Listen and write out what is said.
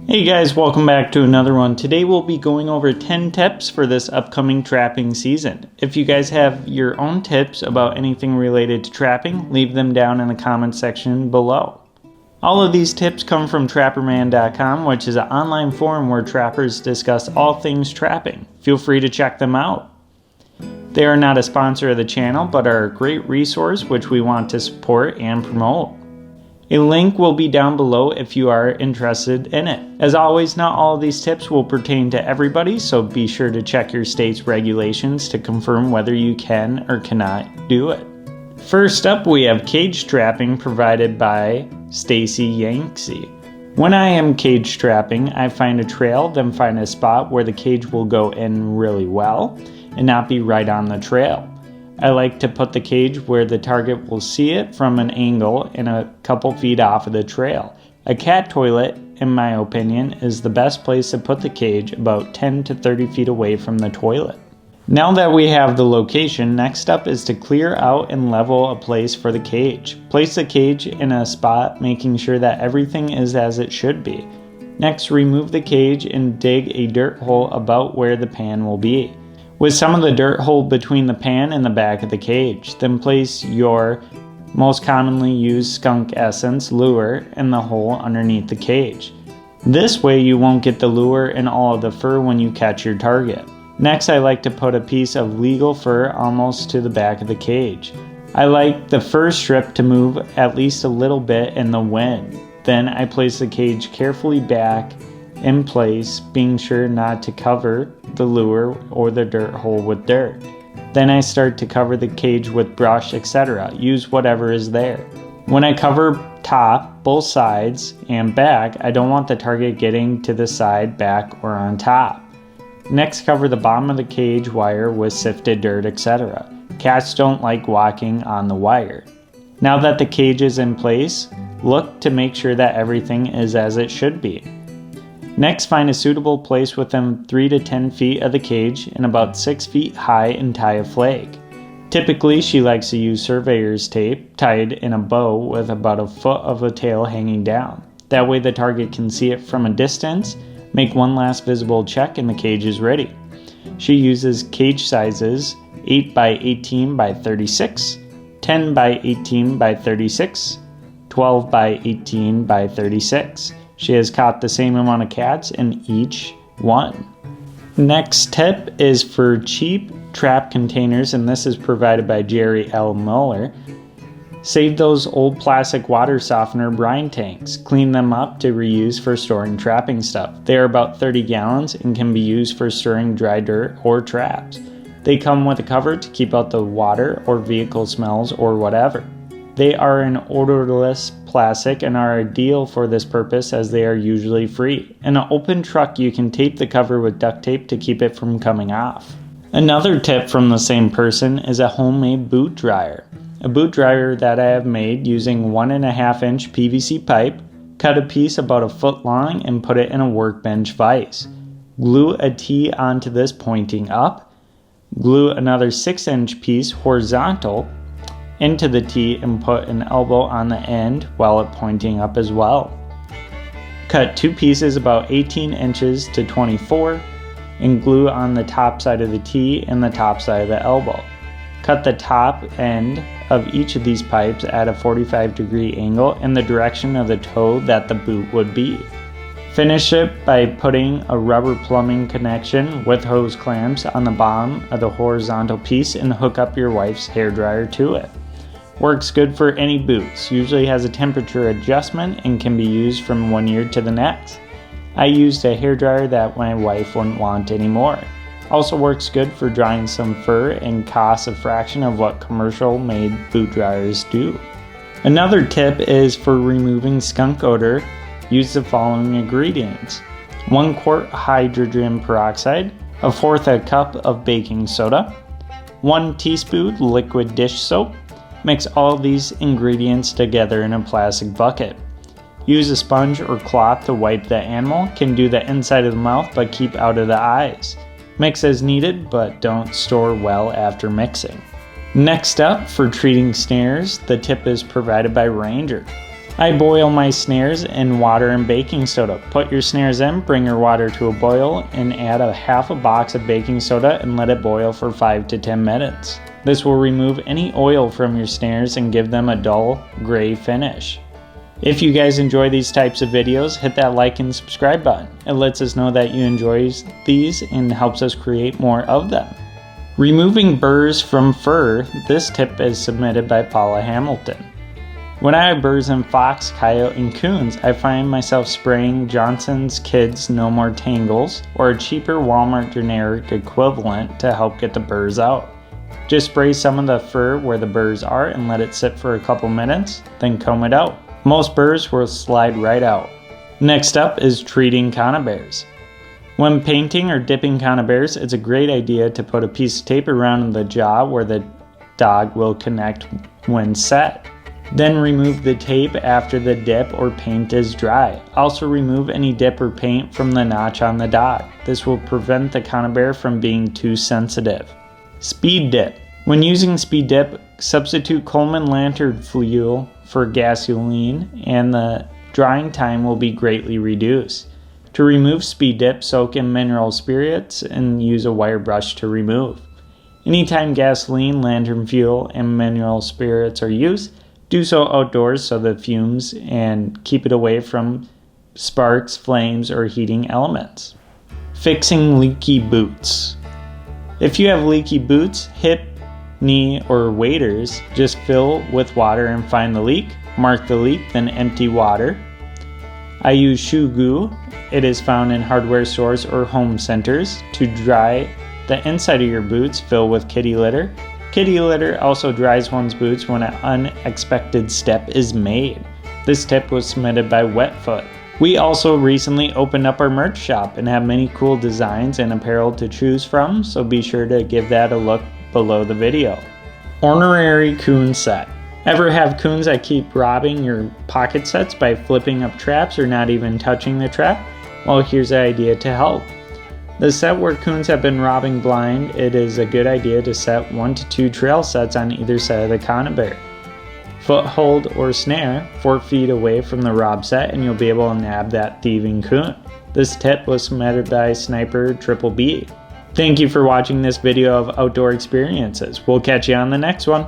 Hey guys, welcome back to another one. Today we'll be going over 10 tips for this upcoming trapping season. If you guys have your own tips about anything related to trapping, leave them down in the comment section below. All of these tips come from Trapperman.com, which is an online forum where trappers discuss all things trapping. Feel free to check them out. They are not a sponsor of the channel, but are a great resource which we want to support and promote. A link will be down below if you are interested in it. As always, not all of these tips will pertain to everybody, so be sure to check your state's regulations to confirm whether you can or cannot do it. First up, we have cage trapping provided by Stacy Yanksy. When I am cage trapping, I find a trail, then find a spot where the cage will go in really well and not be right on the trail. I like to put the cage where the target will see it from an angle and a couple feet off of the trail. A cat toilet, in my opinion, is the best place to put the cage, about 10 to 30 feet away from the toilet. Now that we have the location, next up is to clear out and level a place for the cage. Place the cage in a spot, making sure that everything is as it should be. Next, remove the cage and dig a dirt hole about where the pan will be, with some of the dirt hole between the pan and the back of the cage. Then place your most commonly used skunk essence lure in the hole underneath the cage. This way you won't get the lure and all of the fur when you catch your target. Next, I like to put a piece of legal fur almost to the back of the cage. I like the fur strip to move at least a little bit in the wind. Then I place the cage carefully back in place, being sure not to cover the lure or the dirt hole with dirt. Then I start to cover the cage with brush, etc. Use whatever is there. When I cover top, both sides, and back, I don't want the target getting to the side, back, or on top. Next, cover the bottom of the cage wire with sifted dirt, etc. Cats don't like walking on the wire. Now that the cage is in place, look to make sure that everything is as it should be. Next, find a suitable place within 3 to 10 feet of the cage and about 6 feet high and tie a flag. Typically, she likes to use surveyor's tape tied in a bow with about a foot of a tail hanging down. That way the target can see it from a distance, make one last visible check, and the cage is ready. She uses cage sizes 8 by 18 by 36, 10 by 18 by 36, 12 by 18 by 36. She has caught the same amount of cats in each one. Next tip is for cheap trap containers, and this is provided by Jerry L. Muller. Save those old plastic water softener brine tanks. Clean them up to reuse for storing trapping stuff. They are about 30 gallons and can be used for storing dry dirt or traps. They come with a cover to keep out the water or vehicle smells or whatever. They are an odorless plastic and are ideal for this purpose as they are usually free. In an open truck, you can tape the cover with duct tape to keep it from coming off. Another tip from the same person is a homemade boot dryer. A boot dryer that I have made using 1.5 inch PVC pipe. Cut a piece about a foot long and put it in a workbench vise. Glue a T onto this pointing up. Glue another 6-inch piece horizontal into the T and put an elbow on the end while it pointing up as well. Cut 2 pieces about 18 inches to 24 and glue on the top side of the T and the top side of the elbow. Cut the top end of each of these pipes at a 45-degree angle in the direction of the toe that the boot would be. Finish it by putting a rubber plumbing connection with hose clamps on the bottom of the horizontal piece and hook up your wife's hairdryer to it. Works good for any boots, usually has a temperature adjustment and can be used from one year to the next. I used a hairdryer that my wife wouldn't want anymore. Also works good for drying some fur and costs a fraction of what commercial made boot dryers do. Another tip is for removing skunk odor. Use the following ingredients: 1 quart hydrogen peroxide, 1/4 cup of baking soda, 1 teaspoon liquid dish soap. Mix all these ingredients together in a plastic bucket. Use a sponge or cloth to wipe the animal. Can do the inside of the mouth but keep out of the eyes. Mix as needed but don't store well after mixing. Next up, for treating snares, the tip is provided by Ranger. I boil my snares in water and baking soda. Put your snares in, bring your water to a boil, and add a half a box of baking soda and let it boil for 5 to 10 minutes. This will remove any oil from your snares and give them a dull, gray finish. If you guys enjoy these types of videos, hit that like and subscribe button. It lets us know that you enjoy these and helps us create more of them. Removing burrs from fur. This tip is submitted by Paula Hamilton. When I have burrs in fox, coyote, and coons, I find myself spraying Johnson's Kids No More Tangles or a cheaper Walmart generic equivalent to help get the burrs out. Just spray some of the fur where the burrs are and let it sit for a couple minutes, then comb it out. Most burrs will slide right out. Next up is treating conibears. When painting or dipping conibears, it's a great idea to put a piece of tape around the jaw where the dog will connect when set. Then remove the tape after the dip or paint is dry. Also remove any dip or paint from the notch on the dog. This will prevent the conibear from being too sensitive. Speed dip. When using speed dip, substitute Coleman lantern fuel for gasoline and the drying time will be greatly reduced. To remove speed dip, soak in mineral spirits and use a wire brush to remove. Anytime gasoline, lantern fuel, and mineral spirits are used, do so outdoors so the fumes and keep it away from sparks, flames, or heating elements. Fixing leaky boots. If you have leaky boots, hip, knee, or waders, just fill with water and find the leak. Mark the leak, then empty water. I use shoe goo. It is found in hardware stores or home centers. To dry the inside of your boots, fill with kitty litter. Kitty litter also dries one's boots when an unexpected step is made. This tip was submitted by Wetfoot. We also recently opened up our merch shop and have many cool designs and apparel to choose from, so be sure to give that a look below the video. Ornery coon set. Ever have coons that keep robbing your pocket sets by flipping up traps or not even touching the trap? Well, here's an idea to help. The set where coons have been robbing blind, it is a good idea to set 1 to 2 trail sets on either side of the conibear. Foothold or snare 4 feet away from the rob set and you'll be able to nab that thieving coon. This tip was submitted by Sniper Triple B. Thank you for watching this video of outdoor experiences. We'll catch you on the next one.